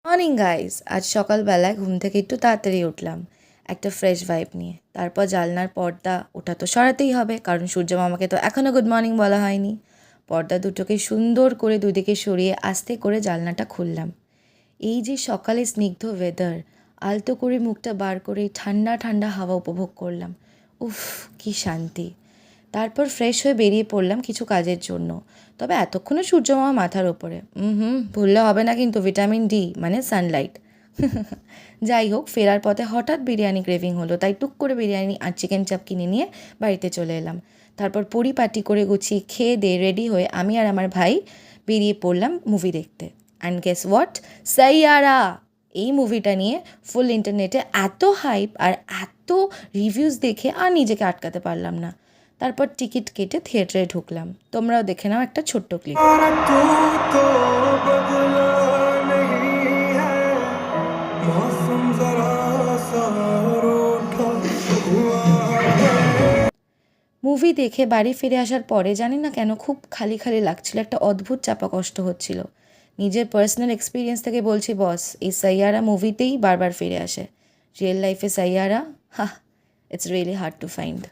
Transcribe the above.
Morning guys, আজ সকালবেলায় ঘুম থেকে একটু তাড়াতাড়ি উঠলাম একটা ফ্রেশ ভাইব নিয়ে। তারপর জানলার পর্দা ওটা তো সরাতেই হবে, কারণ সূর্য মামাকে তো এখনও গুড মর্নিং বলা হয়নি। পর্দা দুটোকে সুন্দর করে দুদিকে সরিয়ে আস্তে করে জানলাটা খুললাম। এই যে সকালে স্নিগ্ধ ওয়েদার, আলতো করে মুখটা বার করে ঠান্ডা ঠান্ডা হাওয়া উপভোগ করলাম। উফ, কি শান্তি। তারপর ফ্রেশ হয়ে বেরিয়ে পড়লাম কিছু কাজের জন্য। তবে এতক্ষণে সূর্যমামা মাথার ওপরে, ভুললে হবে না কিন্তু ভিটামিন ডি মানে সানলাইট। যাই হোক, ফেরার পথে হঠাৎ বিরিয়ানি ক্রেভিং হলো, তাই টুক করে বিরিয়ানি আর চিকেন চাপ কিনে নিয়ে বাড়িতে চলে এলাম। তারপর পরিপাটি করে গুছিয়ে খেয়ে দিয়ে রেডি হয়ে আমি আর আমার ভাই বেরিয়ে পড়লাম মুভি দেখতে। And guess what, Saiyaara! এই মুভিটা নিয়ে ফুল ইন্টারনেটে এত হাইপ আর এত রিভিউজ দেখে আর নিজেকে আটকাতে পারলাম না। তারপর টিকিট কেটে থিয়েটারে ঢুকলাম। তোমরাও দেখে নাও একটা ছোট্ট ক্লিপ। মুভি দেখে বাড়ি ফিরে আসার পরে জানি না কেন খুব খালি খালি লাগছিল, একটা অদ্ভুত চাপা কষ্ট হচ্ছিল। নিজের পার্সোনাল এক্সপিরিয়েন্স থেকে বলছি বস, এই সাইয়ারা মুভিতেই বারবার ফিরে আসে। রিয়েল লাইফে Saiyaara, it's really hard to find.